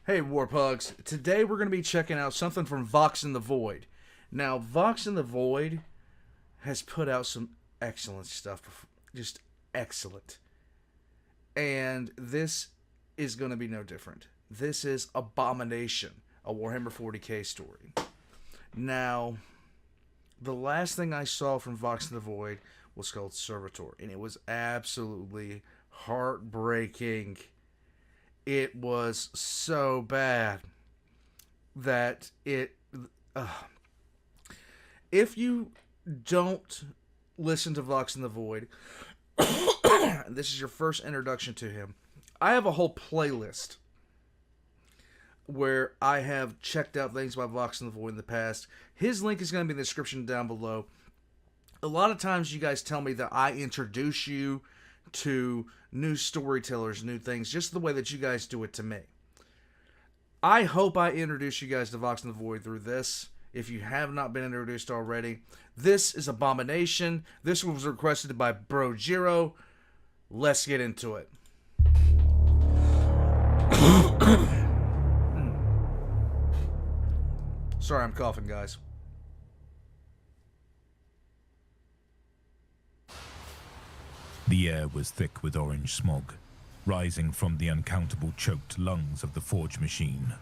Hey Warpugs, today we're going to be checking out something from Vox in the Void. Now, Vox in the Void has put out some excellent stuff, just excellent. And this is going to be no different. This is Abomination, a Warhammer 40k story. Now, the last thing I saw from Vox in the Void was called Servitor, and it was absolutely heartbreaking. It was so bad that if you don't listen to Vox in the Void, and this is your first introduction to him, I have a whole playlist where I have checked out things by Vox in the Void in the past. His link is going to be in the description down below. A lot of times you guys tell me that I introduce you to new storytellers, new things, just the way that you guys do it to me. I hope I introduce you guys to Vox in the Void through this. If you have not been introduced already, this is Abomination. This was requested by Bro Jiro. Let's get into it. Sorry, I'm coughing, guys. The air was thick with orange smog, rising from the uncountable choked lungs of the forge machine.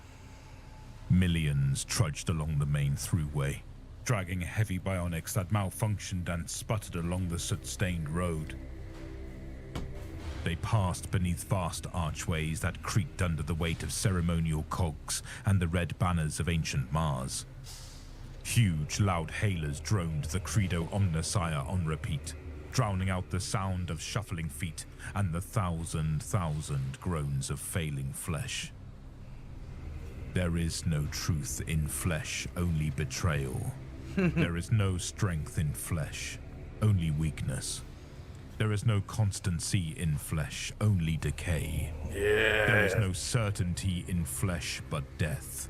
Millions trudged along the main throughway, dragging heavy bionics that malfunctioned and sputtered along the soot-stained road. They passed beneath vast archways that creaked under the weight of ceremonial cogs and the red banners of ancient Mars. Huge, loud hailers droned the Credo Omnissiah on repeat, drowning out the sound of shuffling feet and the thousand groans of failing flesh. There is no truth in flesh, only betrayal. There is no strength in flesh, only weakness. There is no constancy in flesh, only decay. There is no certainty in flesh but death.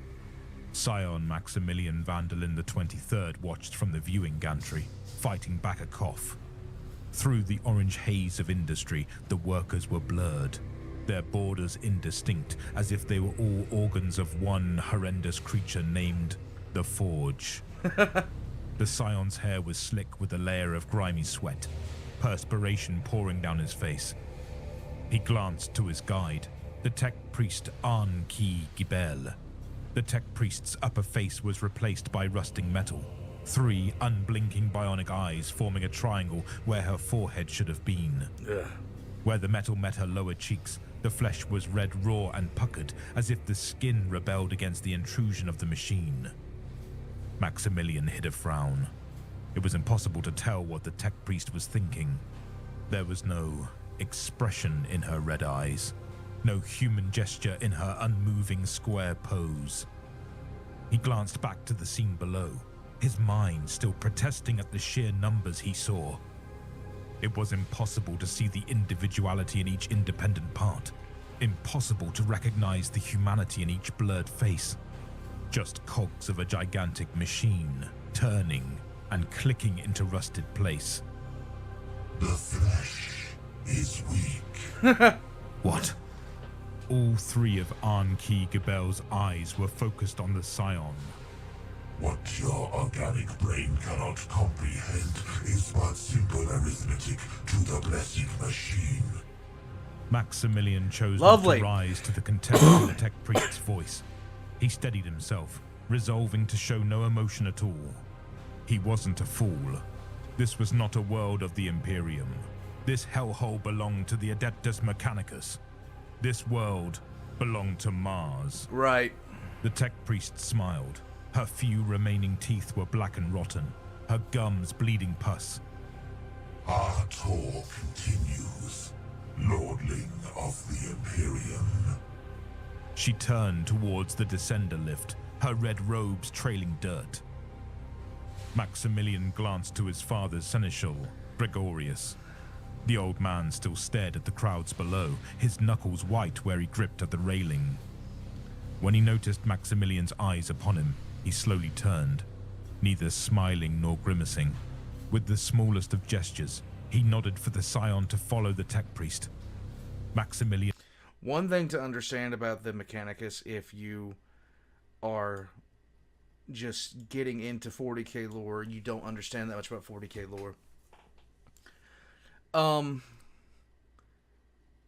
Scion Maximilian Vanderlyn the 23rd watched from the viewing gantry, fighting back a cough. Through the orange haze of industry, the workers were blurred, their borders indistinct, as if they were all organs of one horrendous creature named the Forge. The Scion's hair was slick with a layer of grimy sweat, perspiration pouring down his face. He glanced to his guide, the tech priest Arn-Ki Gibel. The tech priest's upper face was replaced by rusting metal. 3 unblinking bionic eyes forming a triangle where her forehead should have been. Ugh. Where the metal met her lower cheeks, the flesh was red raw and puckered, as if the skin rebelled against the intrusion of the machine. Maximilian hid a frown. It was impossible to tell what the tech priest was thinking. There was no expression in her red eyes, no human gesture in her unmoving square pose. He glanced back to the scene below, his mind still protesting at the sheer numbers he saw. It was impossible to see the individuality in each independent part. Impossible to recognize the humanity in each blurred face. Just cogs of a gigantic machine, turning and clicking into rusted place. The flesh is weak. What? All 3 of Arn-Ki Gibel's eyes were focused on the Scion. What your organic brain cannot comprehend is but simple arithmetic to the blessed machine. Maximilian chose not to rise to the contempt in the tech priest's voice. He steadied himself, resolving to show no emotion at all. He wasn't a fool. This was not a world of the Imperium. This hellhole belonged to the Adeptus Mechanicus. This world belonged to Mars. Right. The tech priest smiled. Her few remaining teeth were black and rotten, her gums bleeding pus. Our tour continues, lordling of the Imperium. She turned towards the descender lift, her red robes trailing dirt. Maximilian glanced to his father's seneschal, Gregorius. The old man still stared at the crowds below, his knuckles white where he gripped at the railing. When he noticed Maximilian's eyes upon him, he slowly turned, neither smiling nor grimacing. With the smallest of gestures, he nodded for the Scion to follow the tech priest. Maximilian... One thing to understand about the Mechanicus, if you are just getting into 40k lore, you don't understand that much about 40k lore.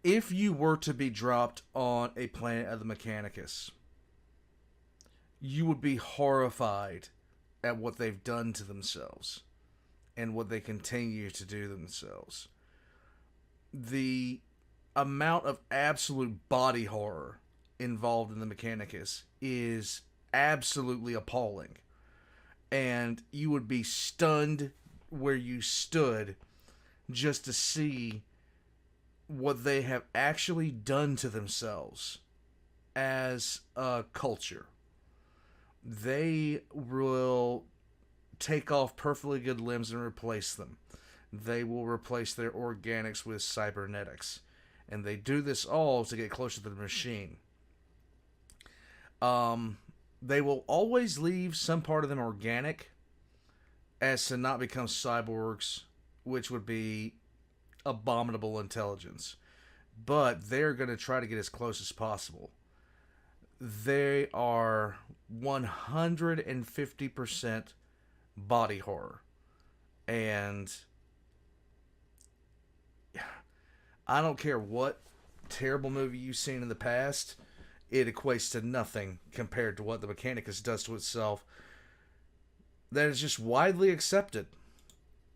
If you were to be dropped on a planet of the Mechanicus, you would be horrified at what they've done to themselves and what they continue to do themselves. The amount of absolute body horror involved in the Mechanicus is absolutely appalling. And you would be stunned where you stood just to see what they have actually done to themselves as a culture. They will take off perfectly good limbs and replace them. They will replace their organics with cybernetics. And they do this all to get closer to the machine. They will always leave some part of them organic as to not become cyborgs, which would be abominable intelligence. But they're going to try to get as close as possible. They are 150% body horror. And I don't care what terrible movie you've seen in the past, it equates to nothing compared to what the Mechanicus does to itself. That is just widely accepted.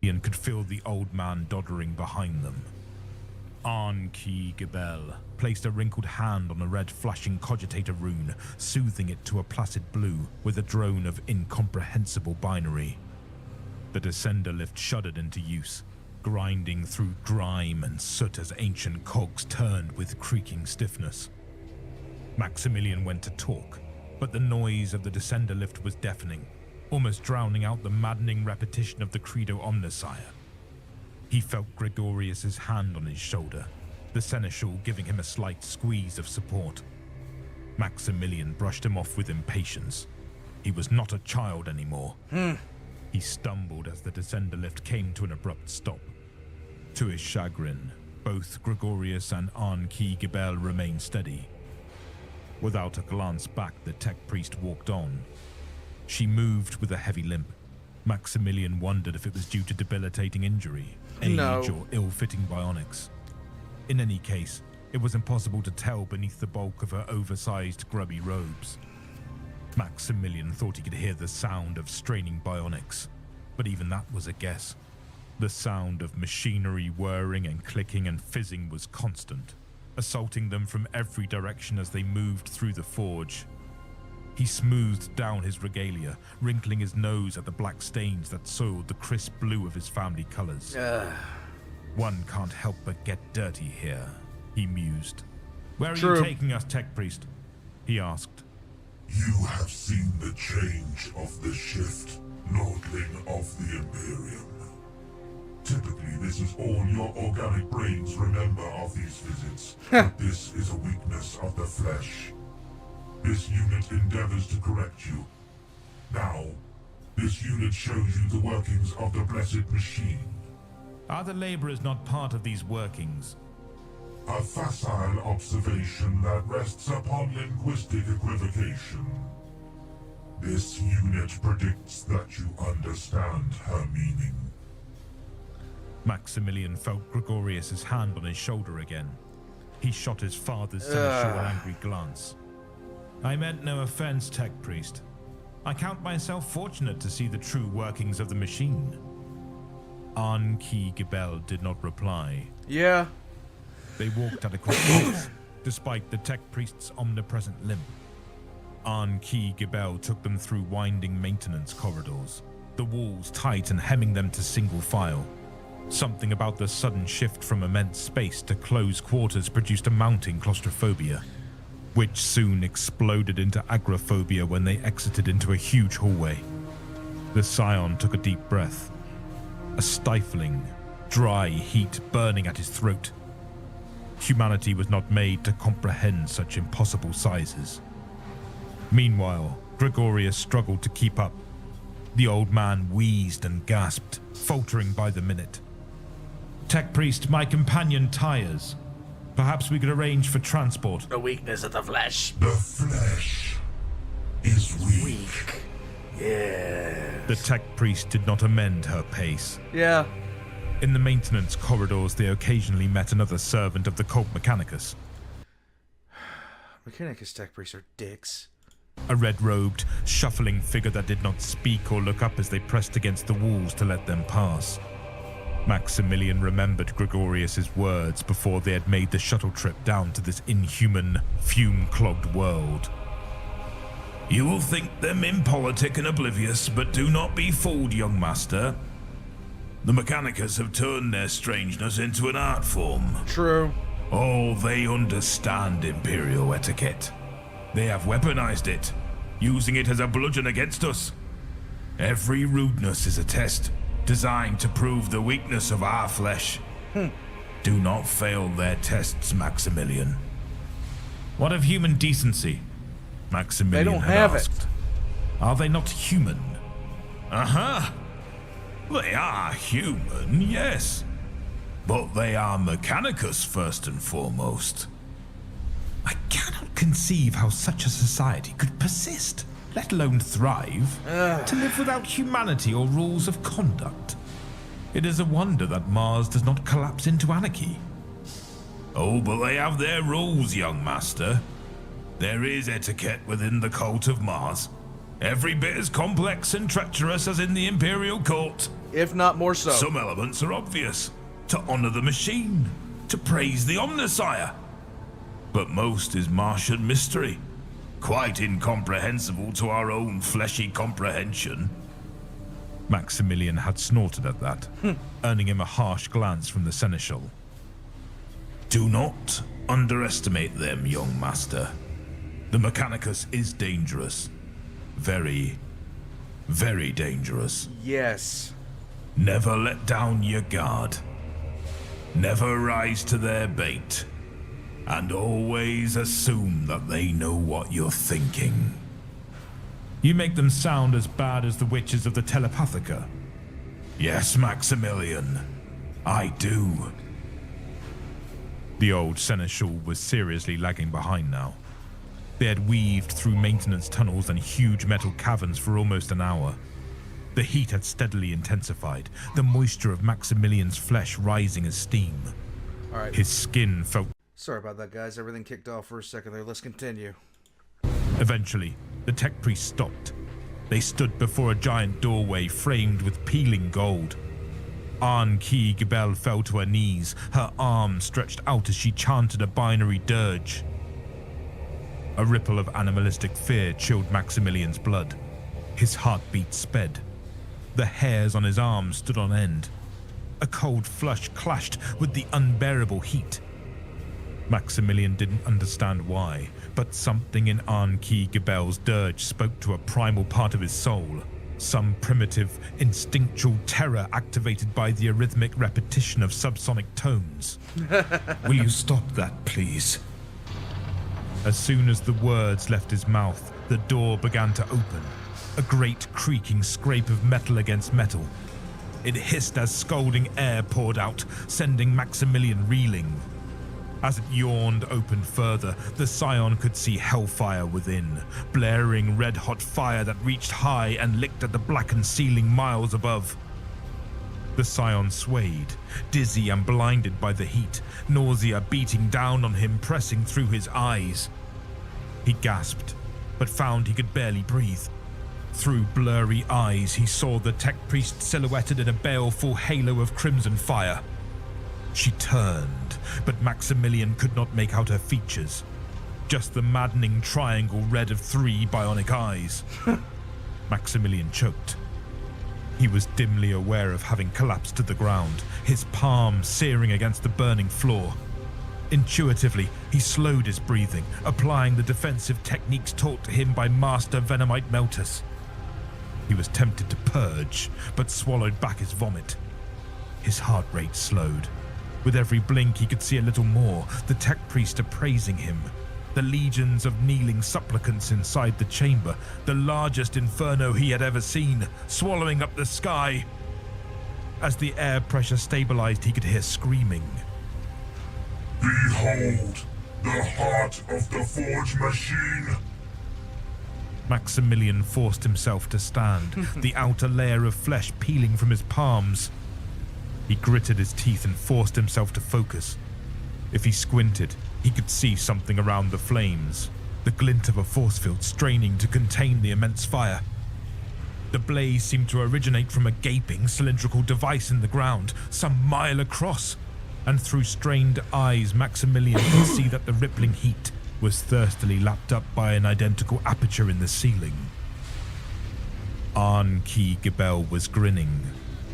Ian could feel the old man doddering behind them. Arnki Gebel placed a wrinkled hand on a red flashing cogitator rune, soothing it to a placid blue with a drone of incomprehensible binary. The descender lift shuddered into use, grinding through grime and soot as ancient cogs turned with creaking stiffness. Maximilian went to talk, but the noise of the descender lift was deafening, almost drowning out the maddening repetition of the Credo Omnissiah. He felt Gregorius's hand on his shoulder, the seneschal giving him a slight squeeze of support. Maximilian brushed him off with impatience. He was not a child anymore. He stumbled as the descender lift came to an abrupt stop. To his chagrin, both Gregorius and Arnki Gebel remained steady. Without a glance back, the tech priest walked on. She moved with a heavy limp. Maximilian wondered if it was due to debilitating injury, age, or ill-fitting bionics. In any case, it was impossible to tell beneath the bulk of her oversized, grubby robes. Maximilian thought he could hear the sound of straining bionics, but even that was a guess. The sound of machinery whirring and clicking and fizzing was constant, assaulting them from every direction as they moved through the forge. He smoothed down his regalia, wrinkling his nose at the black stains that soiled the crisp blue of his family colors. One can't help but get dirty here, he mused. Where are you taking us, tech priest? He asked. You have seen the change of the shift, lordling of the Imperium. Typically, this is all your organic brains remember of these visits, but this is a weakness of the flesh. This unit endeavors to correct you. Now, this unit shows you the workings of the blessed machine. Are the laborers not part of these workings? A facile observation that rests upon linguistic equivocation. This unit predicts that you understand her meaning. Maximilian felt Gregorius's hand on his shoulder again. He shot his father's seneschal an angry glance. I meant no offense, tech priest. I count myself fortunate to see the true workings of the machine. Arnki Gebel did not reply. Yeah. They walked at a quick pace, despite the tech priest's omnipresent limp. Arnki Gebel took them through winding maintenance corridors, the walls tight and hemming them to single file. Something about the sudden shift from immense space to close quarters produced a mounting claustrophobia, which soon exploded into agoraphobia when they exited into a huge hallway. The scion took a deep breath, a stifling, dry heat burning at his throat. Humanity was not made to comprehend such impossible sizes. Meanwhile, Gregorius struggled to keep up. The old man wheezed and gasped, faltering by the minute. Tech priest, my companion tires. Perhaps we could arrange for transport. The weakness of the flesh. The flesh is weak. Yeah. The tech priest did not amend her pace. Yeah. In the maintenance corridors, they occasionally met another servant of the cult mechanicus. Mechanicus tech priests are dicks. A red-robed, shuffling figure that did not speak or look up as they pressed against the walls to let them pass. Maximilian remembered Gregorius's words before they had made the shuttle trip down to this inhuman, fume-clogged world. You will think them impolitic and oblivious, but do not be fooled, young master. The mechanicus have turned their strangeness into an art form. True. Oh, they understand imperial etiquette. They have weaponized it, using it as a bludgeon against us. Every rudeness is a test, designed to prove the weakness of our flesh. Do not fail their tests, Maximilian. What of human decency? Maximilian They don't had have asked. it. Are they not human? Uh-huh. They are human, yes. But they are mechanicus first and foremost. I cannot conceive how such a society could persist, let alone thrive, to live without humanity or rules of conduct. It is a wonder that Mars does not collapse into anarchy. Oh, but they have their rules, young master. There is etiquette within the cult of Mars. Every bit as complex and treacherous as in the Imperial Court. If not more so. Some elements are obvious. To honor the machine. To praise the Omnissiah. But most is Martian mystery. Quite incomprehensible to our own fleshy comprehension. Maximilian had snorted at that, earning him a harsh glance from the seneschal. Do not underestimate them, young master. The mechanicus is dangerous. Very, very dangerous. Yes. Never let down your guard. Never rise to their bait. And always assume that they know what you're thinking. You make them sound as bad as the witches of the Telepathica. Yes, Maximilian. I do. The old seneschal was seriously lagging behind now. They had weaved through maintenance tunnels and huge metal caverns for almost an hour. The heat had steadily intensified, the moisture of Maximilian's flesh rising as steam. All right. His skin felt... Sorry about that, guys. Everything kicked off for a second there. Let's continue. Eventually, the tech priest stopped. They stood before a giant doorway framed with peeling gold. Anki Gebel fell to her knees, her arms stretched out as she chanted a binary dirge. A ripple of animalistic fear chilled Maximilian's blood. His heartbeat sped. The hairs on his arms stood on end. A cold flush clashed with the unbearable heat. Maximilian didn't understand why, but something in Anki Gebel's dirge spoke to a primal part of his soul. Some primitive, instinctual terror activated by the arrhythmic repetition of subsonic tones. Will you stop that, please? As soon as the words left his mouth, the door began to open. A great creaking scrape of metal against metal. It hissed as scalding air poured out, sending Maximilian reeling. As it yawned open further, the Scion could see hellfire within, blaring red-hot fire that reached high and licked at the blackened ceiling miles above. The Scion swayed, dizzy and blinded by the heat, nausea beating down on him, pressing through his eyes. He gasped, but found he could barely breathe. Through blurry eyes, he saw the tech priest silhouetted in a baleful halo of crimson fire. She turned, but Maximilian could not make out her features. Just the maddening triangle red of 3 bionic eyes. Maximilian choked. He was dimly aware of having collapsed to the ground, his palm searing against the burning floor. Intuitively, he slowed his breathing, applying the defensive techniques taught to him by Master Venomite Meltus. He was tempted to purge, but swallowed back his vomit. His heart rate slowed. With every blink, he could see a little more, the tech priest appraising him. The legions of kneeling supplicants inside the chamber, the largest inferno he had ever seen, swallowing up the sky. As the air pressure stabilized, he could hear screaming. Behold Behold, the heart of the forge machine. Maximilian forced himself to stand, the outer layer of flesh peeling from his palms. He gritted his teeth and forced himself to focus. If he squinted, he could see something around the flames, the glint of a force field straining to contain the immense fire. The blaze seemed to originate from a gaping cylindrical device in the ground, some mile across, and through strained eyes Maximilian could see that the rippling heat was thirstily lapped up by an identical aperture in the ceiling. Arn-Ki Gebel was grinning,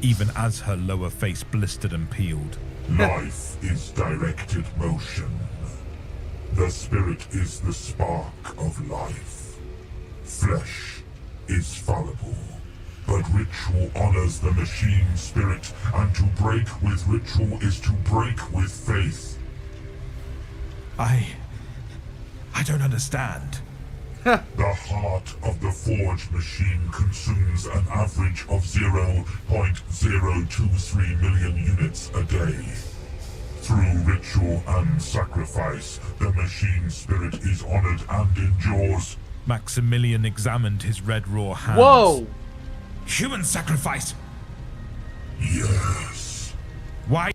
even as her lower face blistered and peeled. Life is directed motion. The spirit is the spark of life. Flesh is fallible, but ritual honors the machine spirit, and to break with ritual is to break with faith. I don't understand. The heart of the forge machine consumes an average of 0.023 million units a day. Through ritual and sacrifice, the machine spirit is honored and endures. Maximilian examined his red raw hands. Whoa! Human sacrifice! Yes. Why?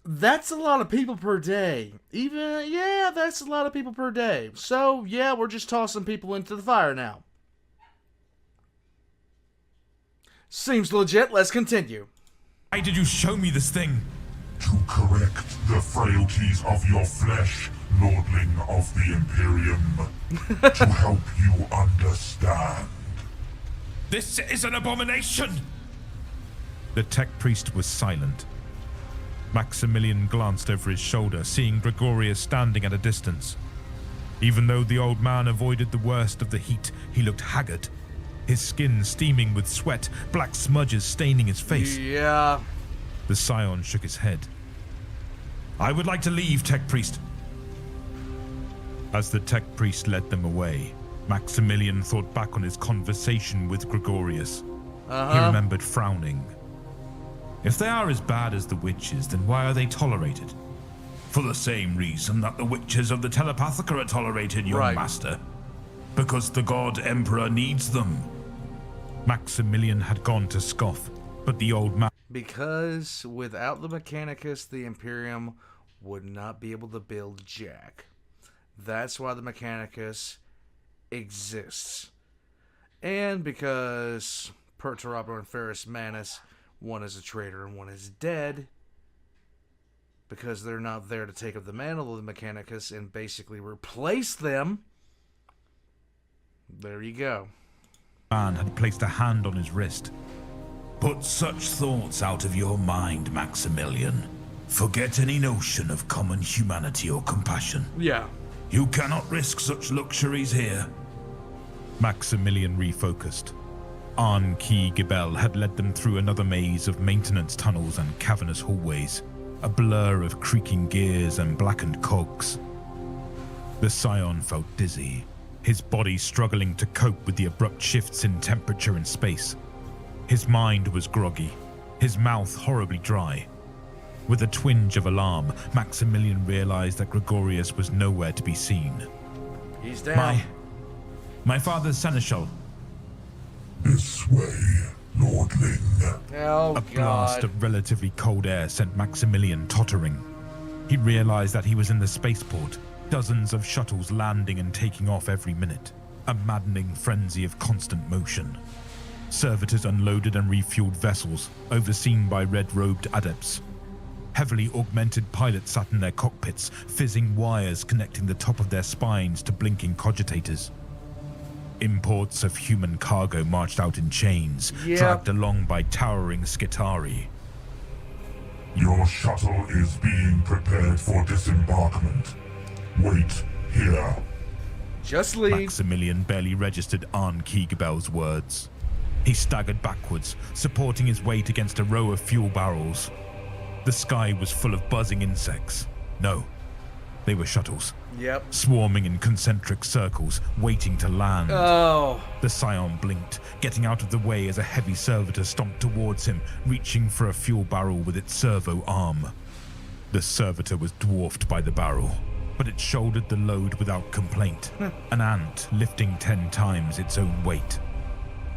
That's a lot of people per day. That's a lot of people per day. So, yeah, we're just tossing people into the fire now. Seems legit. Let's continue. Why did you show me this thing? To correct the frailties of your flesh, Lordling of the Imperium. To help you understand. This is an abomination! The tech priest was silent. Maximilian glanced over his shoulder, seeing Gregorius standing at a distance. Even though the old man avoided the worst of the heat, he looked haggard, his skin steaming with sweat, black smudges staining his face. Yeah. The scion shook his head. I would like to leave, tech priest. As the tech priest led them away, Maximilian thought back on his conversation with Gregorius. He remembered frowning. If they are as bad as the witches, then why are they tolerated? For the same reason that the witches of the Telepathica are tolerated, young master. Because the god emperor needs them. Maximilian had gone to scoff, but the old man... Because without the mechanicus, the Imperium would not be able to build jack. That's why the mechanicus exists. And because Perturabo and Ferrus Manus, one is a traitor and one is dead, because they're not there to take up the mantle of the mechanicus and basically replace them. There you go. Man had placed a hand on his wrist. Put such thoughts out of your mind, Maximilian. Forget any notion of common humanity or compassion. Yeah. You cannot risk such luxuries here. Maximilian refocused. Arn-Ki Gebel had led them through another maze of maintenance tunnels and cavernous hallways, a blur of creaking gears and blackened cogs. The scion felt dizzy, his body struggling to cope with the abrupt shifts in temperature and space. His mind was groggy, his mouth horribly dry. With a twinge of alarm, Maximilian realized that Gregorius was nowhere to be seen. He's down. My father's seneschal. This way, Lordling. Oh, A blast of relatively cold air sent Maximilian tottering. He realized that he was in the spaceport, dozens of shuttles landing and taking off every minute, a maddening frenzy of constant motion. Servitors unloaded and refueled vessels, overseen by red-robed adepts. Heavily augmented pilots sat in their cockpits, fizzing wires connecting the top of their spines to blinking cogitators. Imports of human cargo marched out in chains, dragged along by towering Skitari. Your shuttle is being prepared for disembarkment. Wait here. Just leave. Maximilian barely registered Arn-Ki Gebel's words. He staggered backwards, supporting his weight against a row of fuel barrels. The sky was full of buzzing insects. No, They were shuttles, Yep. swarming in concentric circles, waiting to land. Oh. The Scion blinked, getting out of the way as a heavy servitor stomped towards him, reaching for a fuel barrel with its servo arm. The servitor was dwarfed by the barrel, but it shouldered the load without complaint, an ant lifting 10 times its own weight.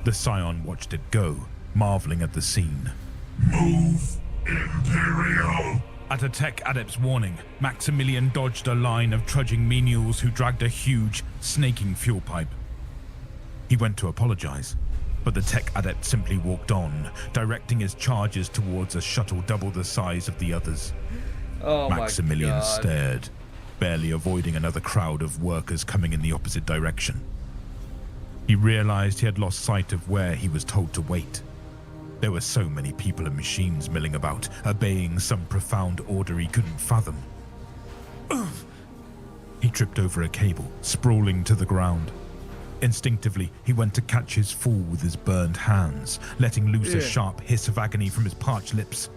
The Scion watched it go, marveling at the scene. Move, Imperial! At a tech adept's warning, Maximilian dodged a line of trudging menials who dragged a huge, snaking fuel pipe. He went to apologize, but the tech adept simply walked on, directing his charges towards a shuttle double the size of the others. Oh Maximilian my God. stared, barely avoiding another crowd of workers coming in the opposite direction. He realized he had lost sight of where he was told to wait. There were so many people and machines milling about, obeying some profound order he couldn't fathom. He tripped over a cable, sprawling to the ground. Instinctively, he went to catch his fall with his burned hands, letting loose a sharp hiss of agony from his parched lips.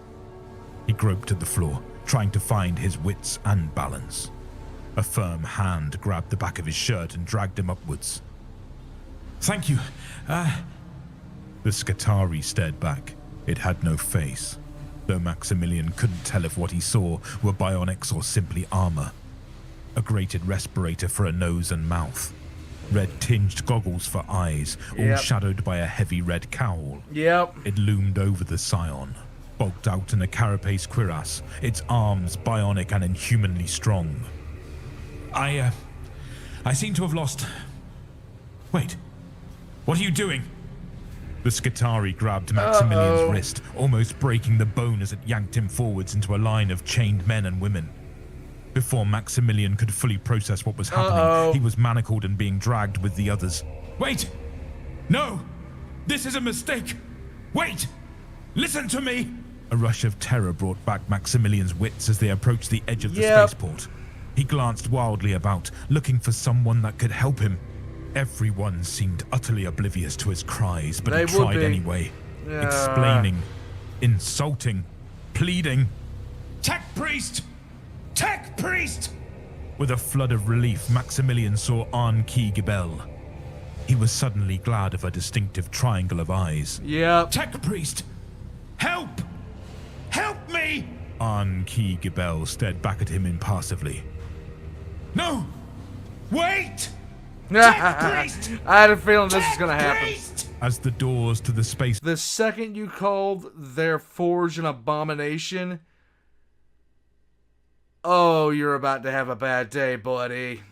He groped at the floor, trying to find his wits and balance. A firm hand grabbed the back of his shirt and dragged him upwards. Thank you. The Skitarii stared back. It had no face, though Maximilian couldn't tell if what he saw were bionics or simply armor. A grated respirator for a nose and mouth. Red-tinged goggles for eyes, all shadowed by a heavy red cowl. Yep. It loomed over the Scion, bulked out in a carapace cuirass, its arms bionic and inhumanly strong. I seem to have lost... Wait. What are you doing? The Skitarii grabbed Maximilian's wrist, almost breaking the bone as it yanked him forwards into a line of chained men and women. Before Maximilian could fully process what was happening, he was manacled and being dragged with the others. Wait! No! This is a mistake! Wait! Listen to me! A rush of terror brought back Maximilian's wits as they approached the edge of the spaceport. He glanced wildly about, looking for someone that could help him. Everyone seemed utterly oblivious to his cries, but he tried anyway, explaining, insulting, pleading. Tech priest! Tech priest! With a flood of relief, Maximilian saw Anki Gibel. He was suddenly glad of a distinctive triangle of eyes. Tech priest! Help! Help me! Anki Gibel stared back at him impassively. No! Wait! I had a feeling this is gonna happen. As the doors to the space... The second you called their forge an abomination, oh, you're about to have a bad day, buddy.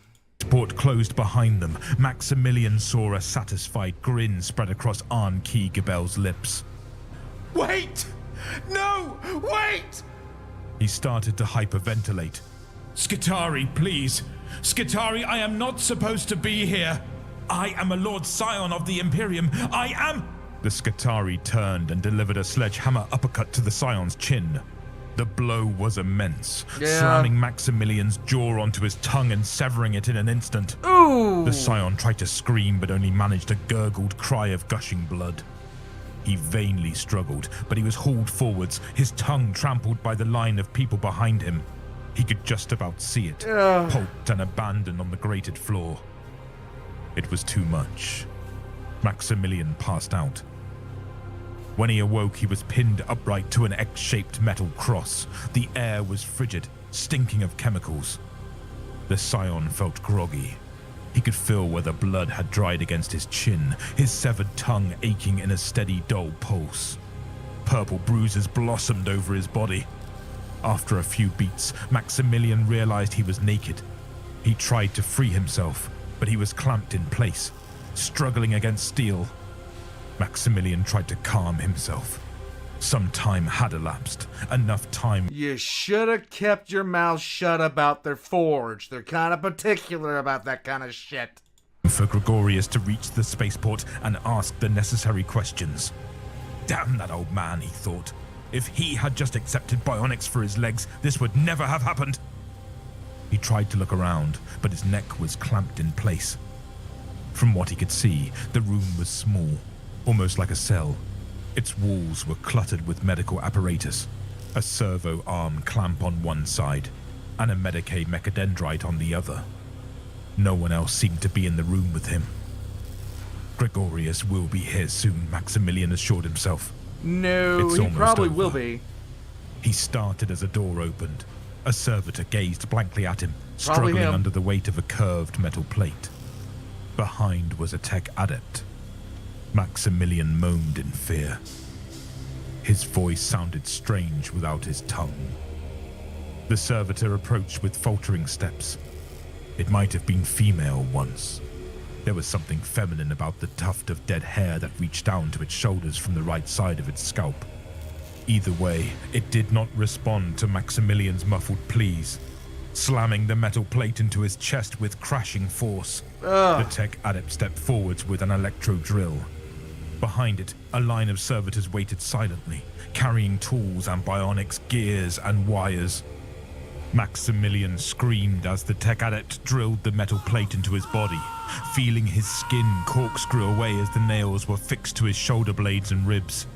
Port closed behind them. Maximilian saw a satisfied grin spread across Anki Gibel's lips. Wait! No! Wait! He started to hyperventilate. Skitarii, please. Skitarii, I am not supposed to be here. I am a Lord Scion of the Imperium. I am... The Skitarii turned and delivered a sledgehammer uppercut to the Scion's chin. The blow was immense, slamming Maximilian's jaw onto his tongue and severing it in an instant. Ooh! The Scion tried to scream but only managed a gurgled cry of gushing blood. He vainly struggled, but he was hauled forwards, his tongue trampled by the line of people behind him. He could just about see it, pulped and abandoned on the grated floor. It was too much. Maximilian passed out. When he awoke, he was pinned upright to an X-shaped metal cross. The air was frigid, stinking of chemicals. The Scion felt groggy. He could feel where the blood had dried against his chin, his severed tongue aching in a steady, dull pulse. Purple bruises blossomed over his body. After a few beats, Maximilian realized he was naked. He tried to free himself, but he was clamped in place, struggling against steel. Maximilian tried to calm himself. Some time had elapsed, enough time. You should have kept your mouth shut about their forge. They're kind of particular about that kind of shit. For Gregorius to reach the spaceport and ask the necessary questions. Damn that old man, he thought. If he had just accepted bionics for his legs, this would never have happened. He tried to look around, but his neck was clamped in place. From what he could see, the room was small, almost like a cell. Its walls were cluttered with medical apparatus, a servo arm clamp on one side, and a Medicaid mechadendrite on the other. No one else seemed to be in the room with him. Gregorius will be here soon, Maximilian assured himself. No, It's he almost probably over. will be. He started as a door opened. A servitor gazed blankly at him, Probably struggling him. under the weight of a curved metal plate. Behind was a tech adept. Maximilian moaned in fear. His voice sounded strange without his tongue. The servitor approached with faltering steps. It might have been female once. There was something feminine about the tuft of dead hair that reached down to its shoulders from the right side of its scalp. Either way, it did not respond to Maximilian's muffled pleas, slamming the metal plate into his chest with crashing force. The tech adept stepped forwards with an electro drill. Behind it, a line of servitors waited silently, carrying tools and bionics, gears and wires. Maximilian screamed as the tech adept drilled the metal plate into his body, feeling his skin corkscrew away as the nails were fixed to his shoulder blades and ribs.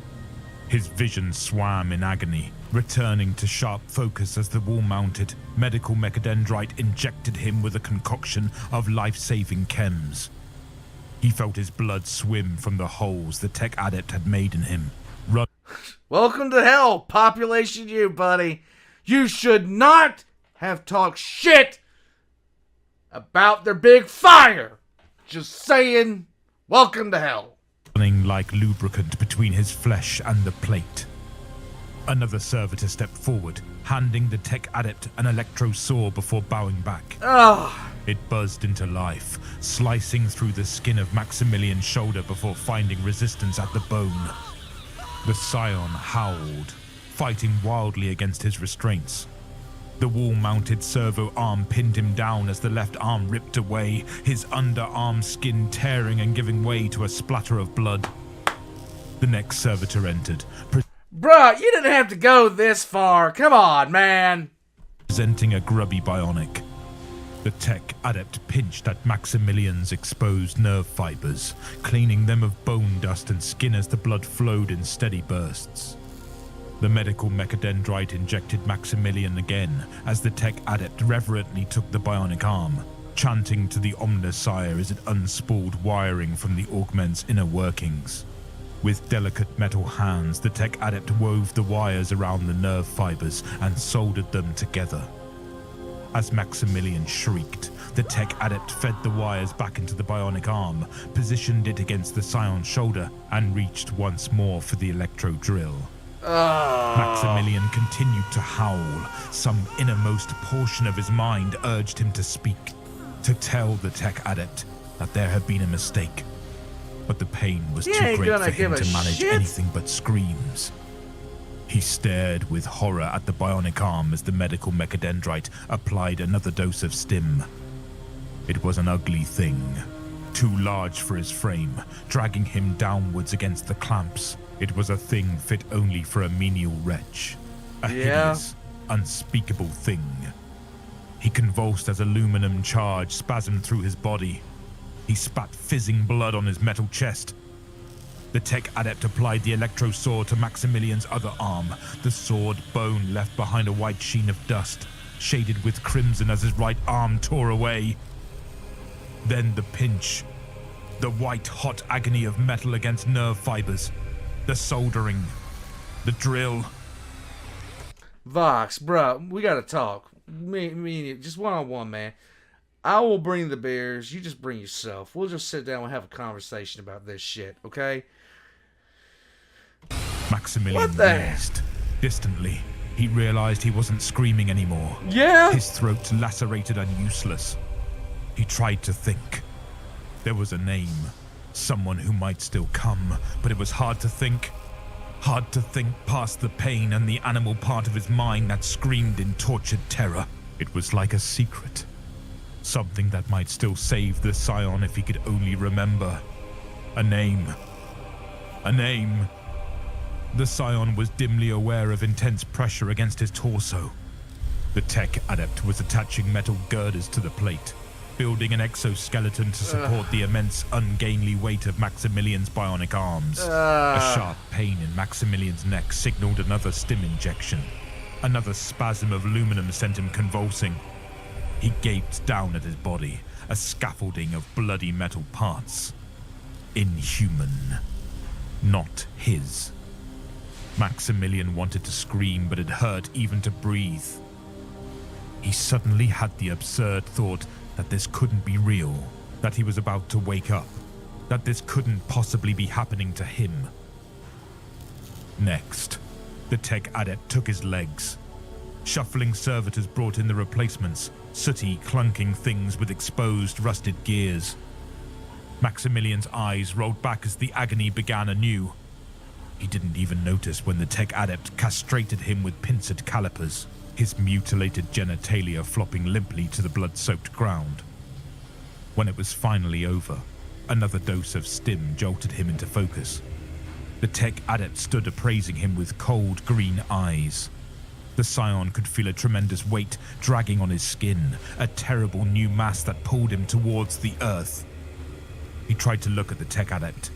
His vision swam in agony, returning to sharp focus as the wall-mounted medical mechadendrite injected him with a concoction of life-saving chems. He felt his blood swim from the holes the tech adept had made in him. Welcome to hell, Population U, buddy. You should not have talked shit about their big fire. Just saying, welcome to hell. Running like lubricant between his flesh and the plate. Another servitor stepped forward, handing the tech adept an electro saw before bowing back. It buzzed into life, slicing through the skin of Maximilian's shoulder before finding resistance at the bone. The scion howled, fighting wildly against his restraints. The wall-mounted servo arm pinned him down as the left arm ripped away, his underarm skin tearing and giving way to a splatter of blood. The next servitor entered, Bruh, you didn't have to go this far. Come on, man. presenting a grubby bionic. The tech adept pinched at Maximilian's exposed nerve fibers, cleaning them of bone dust and skin as the blood flowed in steady bursts. The medical mechadendrite injected Maximilian again as the tech adept reverently took the bionic arm, chanting to the Omnissiah as it unspooled wiring from the augment's inner workings. With delicate metal hands, the tech adept wove the wires around the nerve fibers and soldered them together. As Maximilian shrieked, the tech adept fed the wires back into the bionic arm, positioned it against the scion's shoulder, and reached once more for the electro drill. Maximilian continued to howl. Some innermost portion of his mind urged him to speak, to tell the tech adept that there had been a mistake. But the pain was too great for him to manage anything but screams. He stared with horror at the bionic arm as the medical mechadendrite applied another dose of stim. It was an ugly thing, too large for his frame, dragging him downwards against the clamps. It was a thing fit only for a menial wretch. A hideous, unspeakable thing. He convulsed as aluminum charge spasmed through his body. He spat fizzing blood on his metal chest. The tech adept applied the electro saw to Maximilian's other arm, the sword bone left behind a white sheen of dust, shaded with crimson as his right arm tore away. Then the pinch. The white-hot agony of metal against nerve fibers. The soldering. The drill. Vox, bruh, we gotta talk. Me and you, just one-on-one, man. I will bring the beers. You just bring yourself. We'll just sit down and have a conversation about this shit, okay? Maximilian wheezed. Distantly, he realized he wasn't screaming anymore. Yeah? His throat lacerated and useless. He tried to think. There was a name. Someone who might still come, but it was hard to think. Hard to think past the pain and the animal part of his mind that screamed in tortured terror. It was like a secret. Something that might still save the scion if he could only remember. A name. A name. The scion was dimly aware of intense pressure against his torso. The tech adept was attaching metal girders to the plate, building an exoskeleton to support the immense, ungainly weight of Maximilian's bionic arms. A sharp pain in Maximilian's neck signaled another stim injection. Another spasm of aluminum sent him convulsing. He gaped down at his body, a scaffolding of bloody metal parts. Inhuman. Not his. Maximilian wanted to scream, but it hurt even to breathe. He suddenly had the absurd thought that this couldn't be real, that he was about to wake up, that this couldn't possibly be happening to him. Next, the tech adept took his legs. Shuffling servitors brought in the replacements, sooty, clunking things with exposed, rusted gears. Maximilian's eyes rolled back as the agony began anew. He didn't even notice when the tech adept castrated him with pincered calipers, his mutilated genitalia flopping limply to the blood-soaked ground. When it was finally over, another dose of stim jolted him into focus. The tech adept stood appraising him with cold green eyes. The scion could feel a tremendous weight dragging on his skin, a terrible new mass that pulled him towards the earth. He tried to look at the tech adept,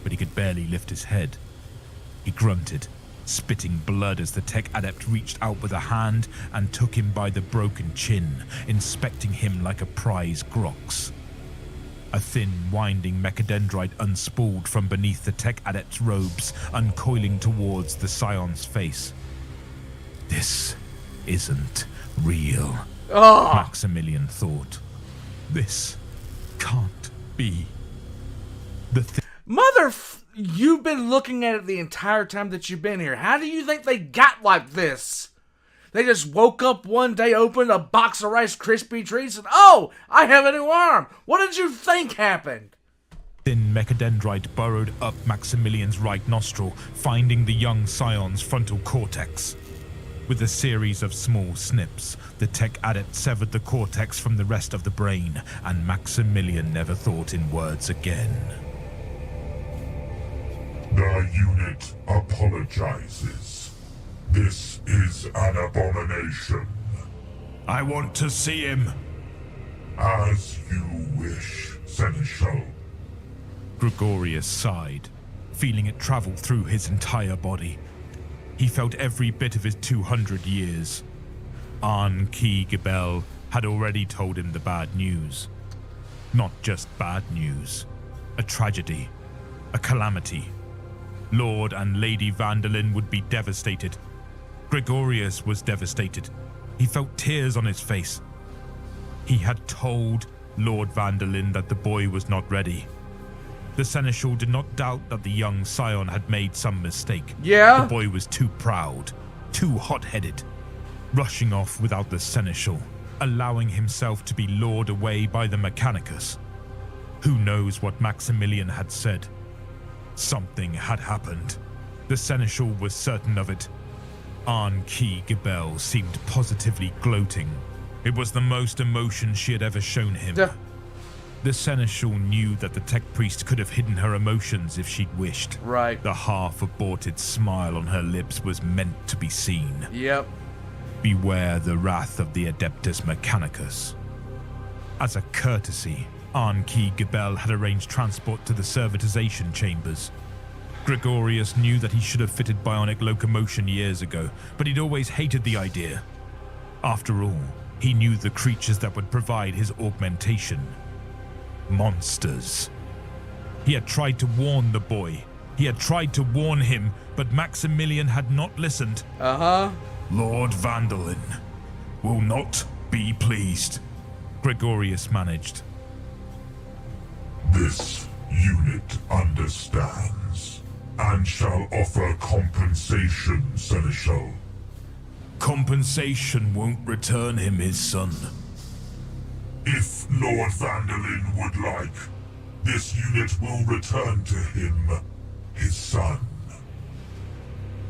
but he could barely lift his head. He grunted, spitting blood as the tech adept reached out with a hand and took him by the broken chin, inspecting him like a prize grox. A thin, winding mechadendrite unspooled from beneath the tech adept's robes, uncoiling towards the scion's face. This isn't real, Maximilian thought. This can't be. You've been looking at it the entire time that you've been here. How do you think they got like this? They just woke up one day, opened a box of Rice Krispie treats, and oh, I have a new arm. What did you think happened? Thin mechadendrite burrowed up Maximilian's right nostril, finding the young scion's frontal cortex. With a series of small snips, the tech adept severed the cortex from the rest of the brain, and Maximilian never thought in words again. The unit apologizes. This is an abomination. I want to see him. As you wish, Seneschal. Gregorius sighed, feeling it travel through his entire body. He felt every bit of his 200 years. An-Ki Gebel had already told him the bad news. Not just bad news. A tragedy. A calamity. Lord and Lady Vandalin would be devastated. Gregorius was devastated. He felt tears on his face. He had told Lord Vandalin that the boy was not ready. The Seneschal did not doubt that the young scion had made some mistake. Yeah? The boy was too proud, too hot-headed, rushing off without the Seneschal, allowing himself to be lured away by the mechanicus. Who knows what Maximilian had said? Something had happened. The Seneschal was certain of it. An-Ki Gebel seemed positively gloating. It was the most emotion she had ever shown him. The Seneschal knew that the tech priest could have hidden her emotions if she'd wished. Right. The half-aborted smile on her lips was meant to be seen. Yep. Beware the wrath of the Adeptus Mechanicus. As a courtesy, An-Ki Gebel had arranged transport to the servitization chambers. Gregorius knew that he should have fitted bionic locomotion years ago, but he'd always hated the idea. After all, he knew the creatures that would provide his augmentation. Monsters. He had tried to warn the boy. He had tried to warn him, but Maximilian had not listened. Lord Vandalin will not be pleased, Gregorius managed. This unit understands, and shall offer compensation, Seneschal. Compensation won't return him his son. If Lord Vandalin would like, this unit will return to him his son.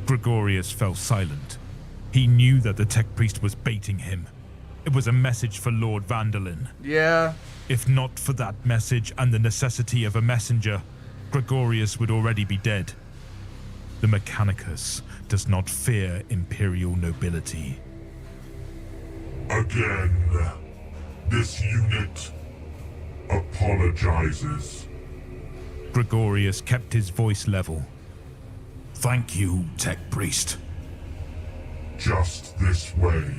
Gregorius fell silent. He knew that the tech priest was baiting him. It was a message for Lord Vandalin. Yeah. If not for that message and the necessity of a messenger, Gregorius would already be dead. The Mechanicus does not fear imperial nobility. Again, this unit apologizes. Gregorius kept his voice level. Thank you, tech priest. just this way.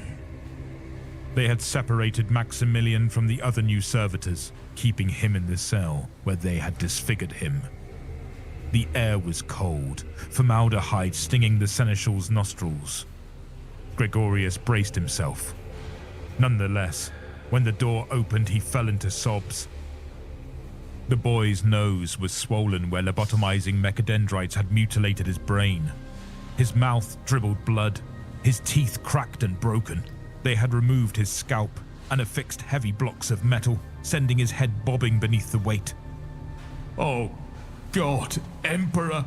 They had separated Maximilian from the other new servitors, keeping him in the cell where they had disfigured him. The air was cold, formaldehyde stinging the seneschal's nostrils. Gregorius braced himself. Nonetheless, when the door opened, he fell into sobs. The boy's nose was swollen where lobotomizing mechadendrites had mutilated his brain. His mouth dribbled blood, his teeth cracked and broken. They had removed his scalp and affixed heavy blocks of metal, sending his head bobbing beneath the weight. "Oh, God, Emperor!"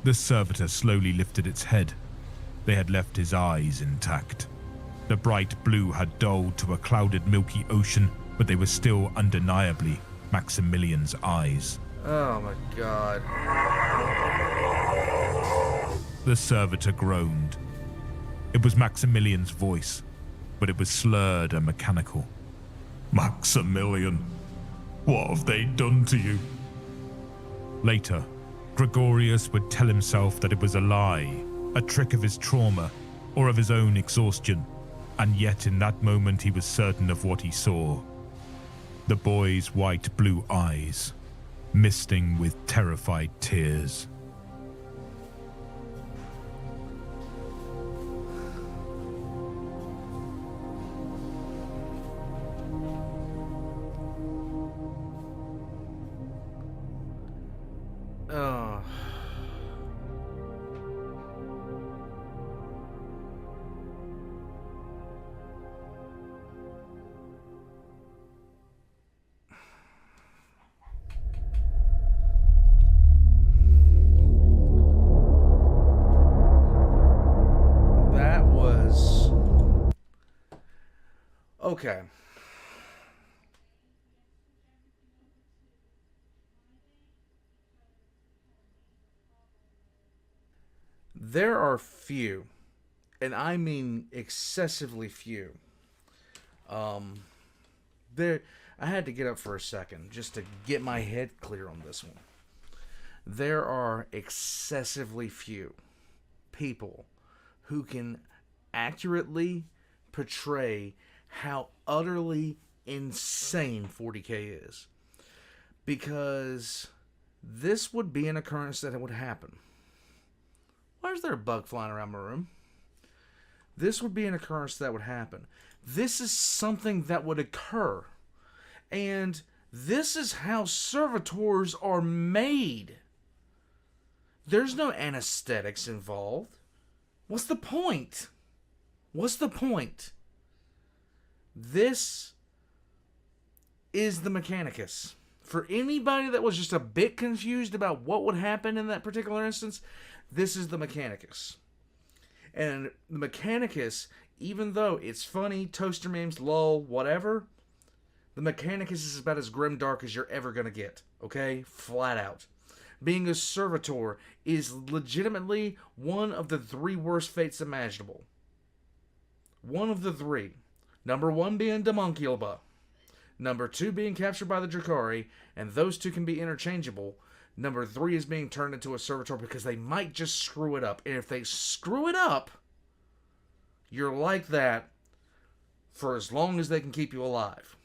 The servitor slowly lifted its head. They had left his eyes intact. The bright blue had dulled to a clouded milky ocean, but they were still undeniably Maximilian's eyes. Oh my God. The servitor groaned. It was Maximilian's voice, but it was slurred and mechanical. "Maximilian, what have they done to you?" Later, Gregorius would tell himself that it was a lie, a trick of his trauma, or of his own exhaustion, and yet in that moment he was certain of what he saw. The boy's white blue eyes, misting with terrified tears. Oh. That was okay. There are few, and I mean excessively few. There, I had to get up for a second just to get my head clear on this one. There are excessively few people who can accurately portray how utterly insane 40K is. Because this would be an occurrence that would happen. Why is there a bug flying around my room? This would be an occurrence that would happen. This is something that would occur. And this is how servitors are made. There's no anesthetics involved. What's the point? What's the point? This is the mechanicus. For anybody that was just a bit confused about what would happen in that particular instance, this is the mechanicus. And the mechanicus, even though it's funny, toaster memes, lol, whatever, the mechanicus is about as grim-dark as you're ever going to get. Okay? Flat out. Being a servitor is legitimately one of the 3 worst fates imaginable. One of the 3. Number 1 being Demonculaba. Number 2 being captured by the Drakari, and those 2 can be interchangeable. Number 3 is being turned into a servitor because they might just screw it up. And if they screw it up, you're like that for as long as they can keep you alive.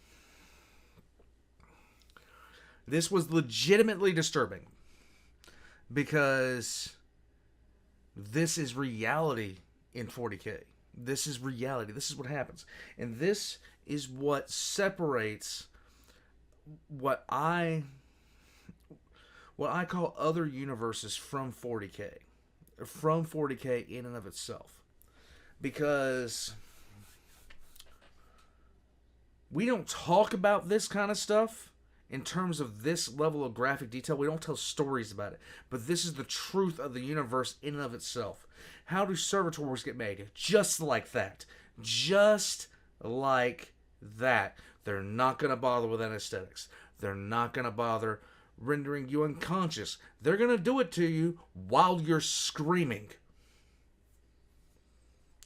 This was legitimately disturbing because this is reality in 40K. This is reality. This is what happens. And this is what separates what I call other universes from 40K. From 40K in and of itself. Because we don't talk about this kind of stuff in terms of this level of graphic detail. We don't tell stories about it. But this is the truth of the universe in and of itself. How do servitors get made? Just like that. Just like that. They're not going to bother with anesthetics. They're not going to bother rendering you unconscious. They're going to do it to you while you're screaming.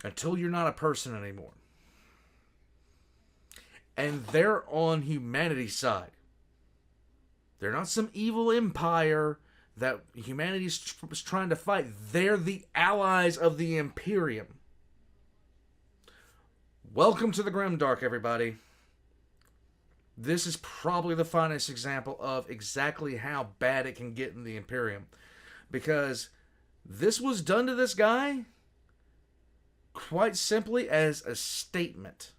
Until you're not a person anymore. And they're on humanity's side. They're not some evil empire that humanity's trying to fight. They're the allies of the Imperium. Welcome to the Grimdark, everybody. This is probably the finest example of exactly how bad it can get in the Imperium. Because this was done to this guy quite simply as a statement.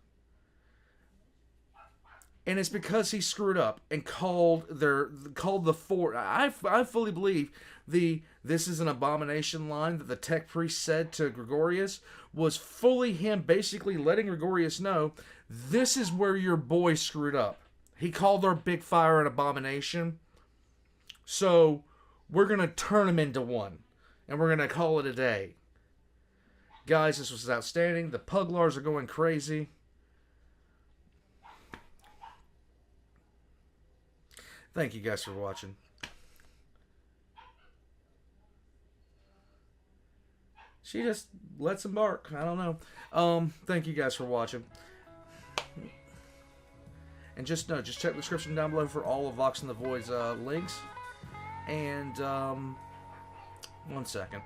And it's because he screwed up and called the fort. I fully believe this is an abomination line that the tech priest said to Gregorius was fully him basically letting Gregorius know this is where your boy screwed up. He called our big fire an abomination. So we're going to turn him into one. And we're going to call it a day. Guys, this was outstanding. The Puglars are going crazy. Thank you guys for watching. She just lets him bark. I don't know. Thank you guys for watching. And just check the description down below for all of Vox and the Void's links. And 1 second.